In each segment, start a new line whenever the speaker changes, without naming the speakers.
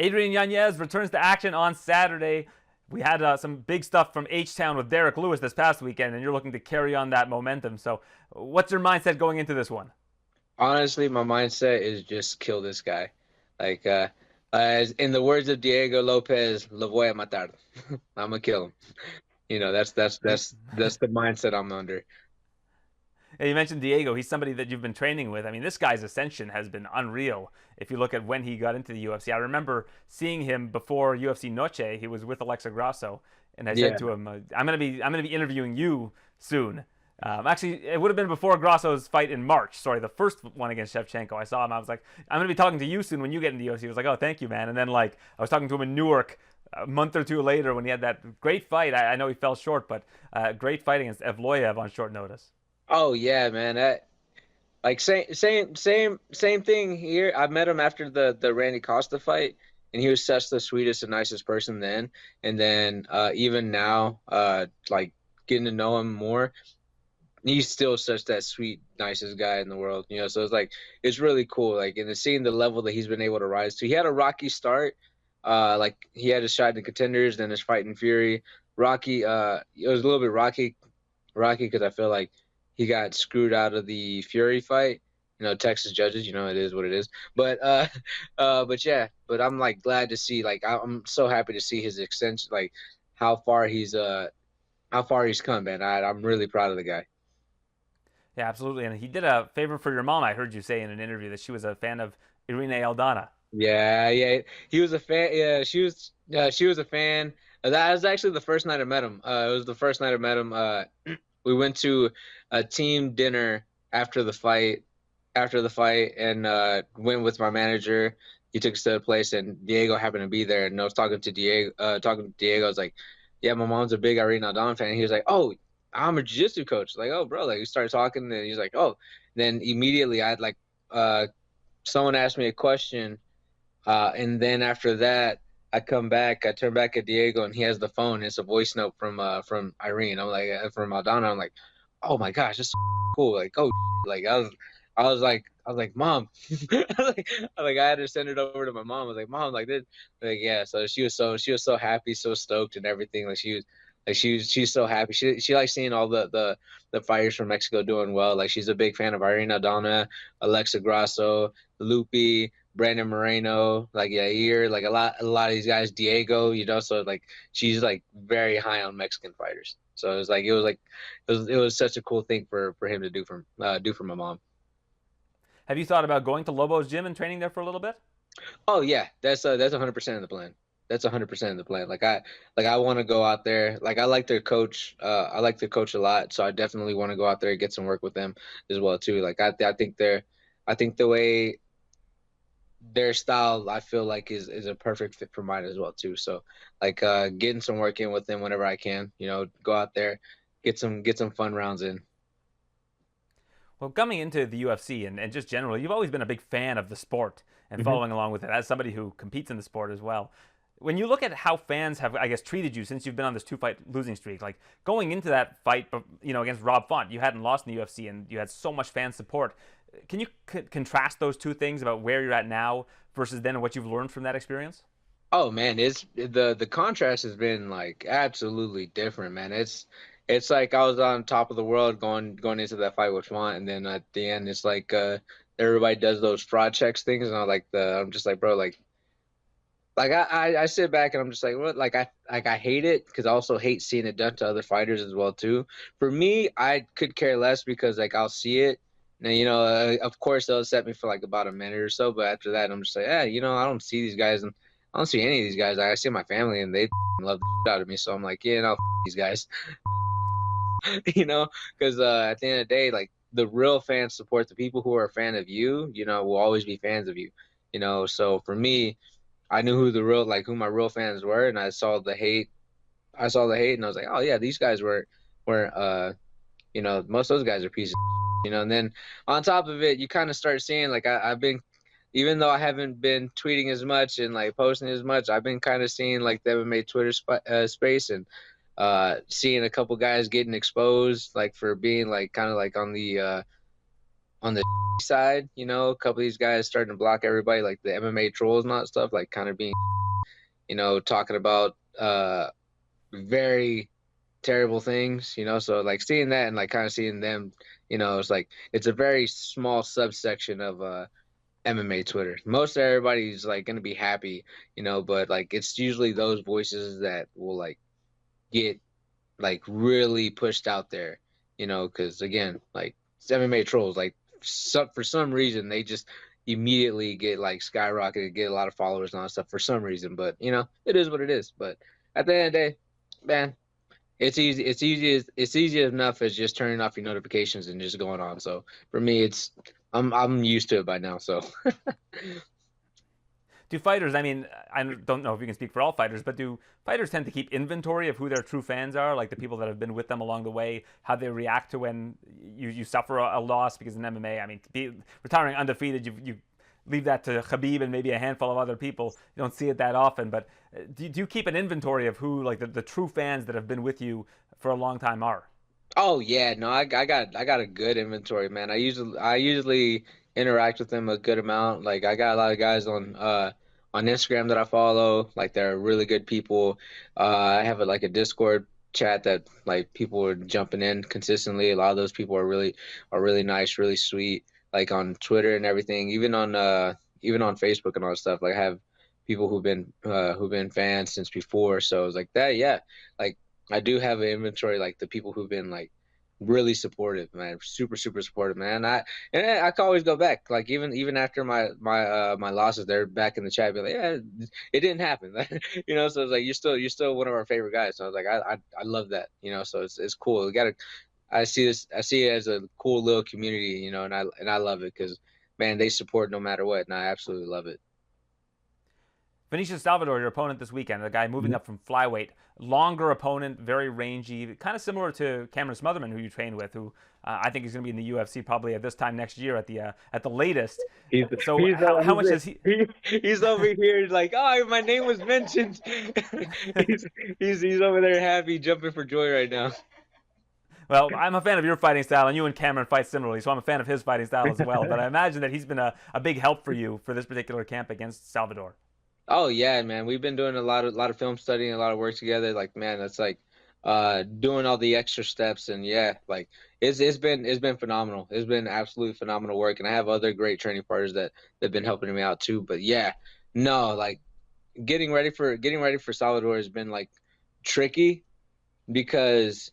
Adrian Yanez returns to action on Saturday. We had some big stuff from H-Town with Derek Lewis this past weekend, and you're looking to carry on that momentum. So what's your mindset going into this one?
Honestly, my mindset is just kill this guy. Like, as in the words of Diego Lopes, "Lo voy a matar." I'm gonna kill him. That's the mindset I'm under.
Yeah, you mentioned Diego. He's somebody that you've been training with. I mean, this guy's ascension has been unreal. If you look at when he got into the UFC, I remember seeing him before UFC Noche. He was with Alexa Grasso, and I said
Yeah.
to him, "I'm gonna be interviewing you soon." Actually, it would have been before Grasso's fight in March. Sorry, the first one against Shevchenko. I saw him. I was like, "I'm gonna be talking to you soon when you get in the UFC." He was like, "Oh, thank you, man." And then like I was talking to him in Newark a month or two later when he had that great fight. I know he fell short, but great fight against Evloev on short notice.
Oh yeah, man. That like same thing here. I met him after the Randy Costa fight, and he was such the sweetest and nicest person then. And then even now, like getting to know him more, he's still such that sweet, nicest guy in the world. So it's like it's really cool. Like and seeing the level that he's been able to rise to. He had a rocky start. Like he had his shot in the contenders, then his fight in Fury. Rocky, it was a little bit rocky because I feel like he got screwed out of the Fury fight. Texas judges, it is what it is. But but yeah, but I'm like glad to see, like I'm so happy to see his extension, like how far he's come, man. I'm really proud of the guy.
Yeah, absolutely. And he did a favor for your mom. I heard you say in an interview that she was a fan of Irina Aldana.
Yeah, yeah. He was a fan. Yeah, she was a fan. That was actually the first night I met him. It was the first night I met him. We went to a team dinner after the fight, and went with my manager. He took us to a place, and Diego happened to be there. And I was talking to Diego. I was like, "Yeah, my mom's a big Irene Aldana fan." And he was like, "Oh, I'm a jiu-jitsu coach." Like, "Oh, bro." Like, we started talking, and he's like, "Oh." Then immediately, I'd like, someone asked me a question, and then after that, I turn back at Diego, and he has the phone. It's a voice note from Irene. I'm like, from Aldana. I'm like, oh my gosh, this is cool. Like, oh, like I was like, mom, like I had to send it over to my mom. I was like, mom, like this, like yeah. So she was so happy, so stoked, and everything. She's so happy. She likes seeing all the fighters from Mexico doing well. Like she's a big fan of Irene Aldana, Alexa Grasso, Lupi. Brandon Moreno, like Yair, like a lot of these guys, Diego, so like she's like very high on Mexican fighters. So it was such a cool thing for him to do for my mom.
Have you thought about going to Lobo's gym and training there for a little bit?
Oh yeah, that's 100% of the plan. That's 100% of the plan. Like I want to go out there. Like I like their coach. I like their coach a lot. So I definitely want to go out there and get some work with them as well too. Like I think the way their style I feel like is a perfect fit for mine as well too. So like getting some work in with them whenever I can, go out there, get some fun rounds in.
Well, coming into the UFC and just generally, you've always been a big fan of the sport and
Hmm.
following along with it as somebody who competes in the sport as well. When you look at how fans have, I guess, treated you since you've been on this two-fight losing streak, like going into that fight, against Rob Font, you hadn't lost in the UFC and you had so much fan support. Can you contrast those two things about where you're at now versus then what you've learned from that experience?
Oh man, it's the contrast has been like absolutely different, man. It's like I was on top of the world going into that fight with Schwant, and then at the end it's like everybody does those fraud checks things, and I'm just like, bro, like I sit back and I'm just like, what? Like I hate it because I also hate seeing it done to other fighters as well too. For me, I could care less because like I'll see it. And of course they'll set me for like about a minute or so, but after that I'm just like, yeah, I don't see these guys, and I don't see any of these guys. Like, I see my family and they love the shit out of me, so I'm like, yeah, no, these guys, because at the end of the day, like the real fans support the people who are a fan of you. Will always be fans of you. So for me, I knew who my real fans were, and I saw the hate. I saw the hate, and I was like, oh yeah, these guys were most of those guys are pieces. And then on top of it, you kind of start seeing like I've been, even though I haven't been tweeting as much and like posting as much, I've been kind of seeing like the MMA Twitter space, and seeing a couple guys getting exposed like for being like kind of like on the on the side, you know, a couple of these guys starting to block everybody, like the MMA trolls and all that stuff, like kind of being, you know, talking about very terrible things, you know. So like seeing that and like kind of seeing them, you know, it's like it's a very small subsection of MMA Twitter. Most everybody's like gonna be happy, you know, but like it's usually those voices that will like get like really pushed out there, you know, because again, like it's MMA trolls, like for some reason they just immediately get like skyrocketed, get a lot of followers and all that stuff for some reason. But you know, it is what it is. But at the end of the day, man, it's easy. It's easy enough as just turning off your notifications and just going on. So for me, I'm used to it by now. So
Do fighters, I mean, I don't know if you can speak for all fighters, but do fighters tend to keep inventory of who their true fans are, like the people that have been with them along the way, how they react to when you suffer a loss? Because in MMA, I mean, retiring undefeated, you leave that to Khabib and maybe a handful of other people. You don't see it that often, but do you keep an inventory of who, like the true fans that have been with you for a long time are?
oh yeah, no, I got a good inventory, man. I usually interact with them a good amount. Like I got a lot of guys on Instagram that I follow. Like they're really good people. I have like a Discord chat that like people are jumping in consistently. A lot of those people are really nice, really sweet. Like on Twitter and everything, even on Facebook and all that stuff. Like I have people who've been fans since before. So it's like that, yeah. Like I do have an inventory, like the people who've been like really supportive, man, super super supportive, man. I can always go back, like even after my losses, they're back in the chat, be like, yeah, it didn't happen, you know. So it's like you're still one of our favorite guys. So I was like, I love that, you know. So it's cool. We gotta I see it as a cool little community, you know, and I love it because man, they support no matter what, and I absolutely love it.
Vinicius Salvador, your opponent this weekend, the guy moving up from flyweight, longer opponent, very rangy, kind of similar to Cameron Smotherman, who you trained with, who I think is going to be in the UFC probably at this time next year at the latest.
He's
So how much is he?
he's over here like, oh, my name was mentioned. he's he's over there happy, jumping for joy right now.
Well, I'm a fan of your fighting style, and you and Cameron fight similarly, so I'm a fan of his fighting style as well. But I imagine that he's been a big help for you for this particular camp against Salvador.
Oh yeah, man. We've been doing a lot of film studying, a lot of work together. Like, man, that's like doing all the extra steps and yeah, like it's been phenomenal. It's been absolutely phenomenal work. And I have other great training partners that have been helping me out too. But yeah, no, like getting ready for Salvador has been like tricky because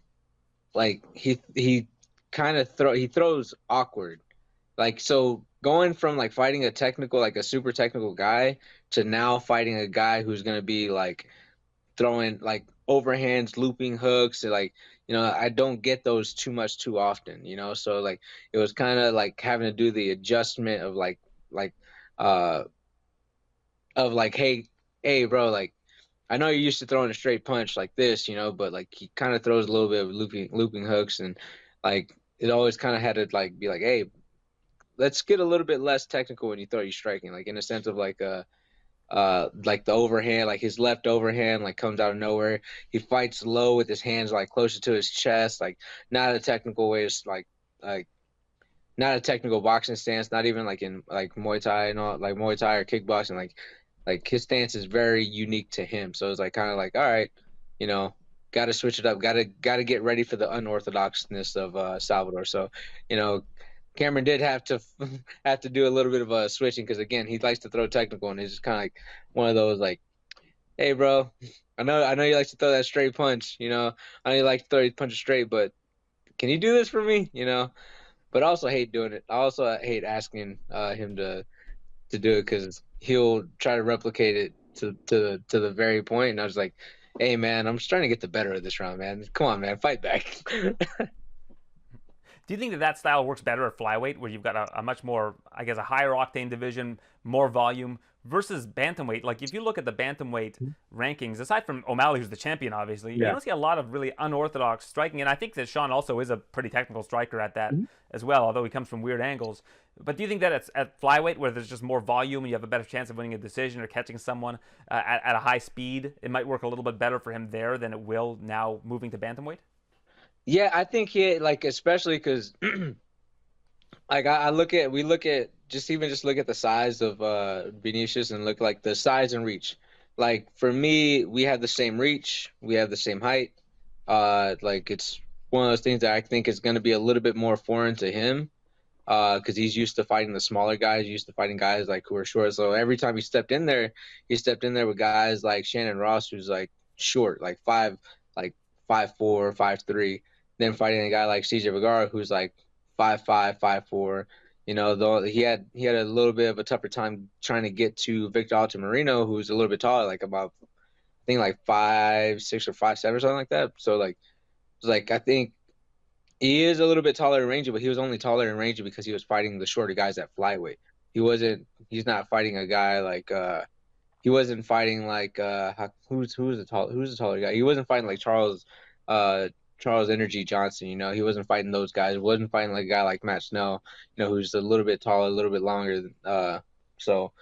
like he kind of he throws awkward. Like so going from like fighting a technical like a super technical guy to now fighting a guy who's gonna be like throwing like overhands, looping hooks, and, like you know I don't get those too much too often, you know. So like it was kind of like having to do the adjustment of like uh hey bro, like I know you're used to throwing a straight punch like this, you know, but like he kind of throws a little bit of looping hooks and like it always kind of had to like be like hey, let's get a little bit less technical when you throw your striking, like in a sense of like the overhand, like his left overhand like comes out of nowhere. He fights low with his hands like closer to his chest, like not a technical way, it's like not a technical boxing stance, not even like in like Muay Thai and all, like Muay Thai or kickboxing, like his stance is very unique to him. So it's like kind of like all right, you know, got to switch it up, got to get ready for the unorthodoxness of Salvador. So you know Cameron did have to have to do a little bit of a switching because again he likes to throw technical and it's just kind of like one of those like, hey bro, I know you like to throw that straight punch, you know, I know you like to throw your punch straight, but can you do this for me, you know? But I also hate doing it. I also hate asking him to do it because he'll try to replicate it to the very point, and I was like, hey man, I'm just trying to get the better of this round, man. Come on, man, fight back.
Do you think that style works better at flyweight, where you've got a much more, I guess, a higher octane division, more volume, versus bantamweight? Like, if you look at the bantamweight rankings, aside from O'Malley, who's the champion, obviously, you don't see a lot of really unorthodox striking. And I think that Sean also is a pretty technical striker at that as well, although he comes from weird angles. But do you think that it's at flyweight, where there's just more volume and you have a better chance of winning a decision or catching someone at a high speed, it might work a little bit better for him there than it will now moving to bantamweight?
Yeah, I think he like especially because like we look at just look at the size of Vinicius and look like the size and reach. Like for me, we have the same reach, we have the same height. Like it's one of those things that I think is going to be a little bit more foreign to him. Because he's used to fighting the smaller guys, used to fighting guys like who are short. So every time he stepped in there with guys like Shannon Ross, who's like short, like 5'4", 5'3". Then fighting a guy like CJ Vergara, who's like 5'5", 5'4". You know, though he had a little bit of a tougher time trying to get to Victor Altamirano, who's a little bit taller, like about I think like 5'6" or 5'7" or something like that. So like it's like I think he is a little bit taller in range, but he was only taller in range because he was fighting the shorter guys at flyweight. He's not fighting a guy like he wasn't fighting like who's the taller guy? He wasn't fighting like Charles Energy Johnson, you know. He wasn't fighting those guys. He wasn't fighting like a guy like Matt Snell, you know, who's a little bit taller, a little bit longer. So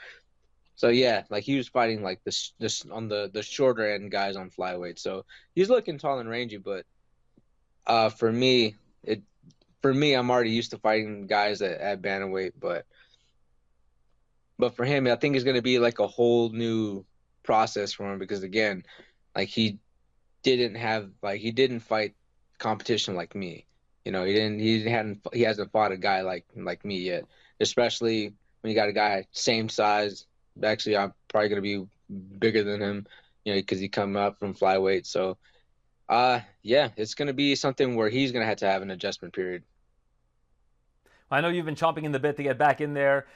so yeah, like he was fighting like this on the shorter end guys on flyweight. So he's looking tall and rangy, but for me, it for me, I'm already used to fighting guys at bantamweight, but for him, I think it's going to be like a whole new process for him because again, like he didn't fight competition like me. You know, he hasn't fought a guy like me yet, especially when you got a guy same size. Actually, I'm probably going to be bigger than him, you know, because he come up from flyweight. So, yeah, it's going to be something where he's going to have an adjustment period.
I know you've been chomping in the bit to get back in there.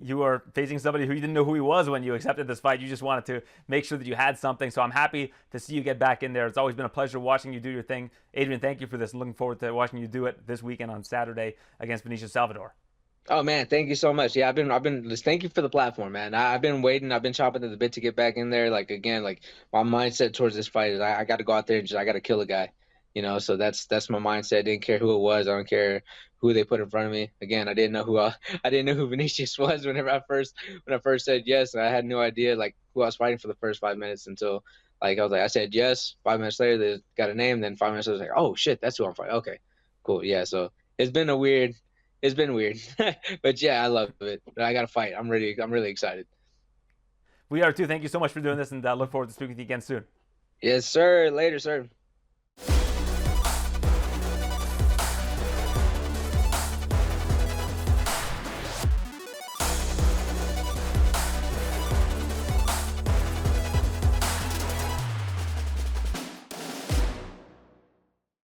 You are facing somebody who you didn't know who he was when you accepted this fight. You just wanted to make sure that you had something. So I'm happy to see you get back in there. It's always been a pleasure watching you do your thing. Adrian, thank you for this. I'm looking forward to watching you do it this weekend on Saturday against Benicio Salvador.
Oh man, thank you so much. Yeah, just thank you for the platform, man. I've been waiting, I've been chopping at the bit to get back in there. Like again, like my mindset towards this fight is I got to go out there and just I got to kill a guy, you know. So that's my mindset. Didn't care who it was. I don't care who they put in front of me. Again, I didn't know who I didn't know who Vinicius was when I first said yes. I had no idea like who I was fighting for the first 5 minutes until like I said yes. 5 minutes later, they got a name. Then 5 minutes later, I was like, oh shit, that's who I'm fighting. Okay, cool. Yeah, so it's been a weird. It's been weird, but yeah, I love it. I got to fight. I'm ready. I'm really excited.
We are too. Thank you so much for doing this and look forward to speaking with you again soon.
Yes, sir. Later, sir.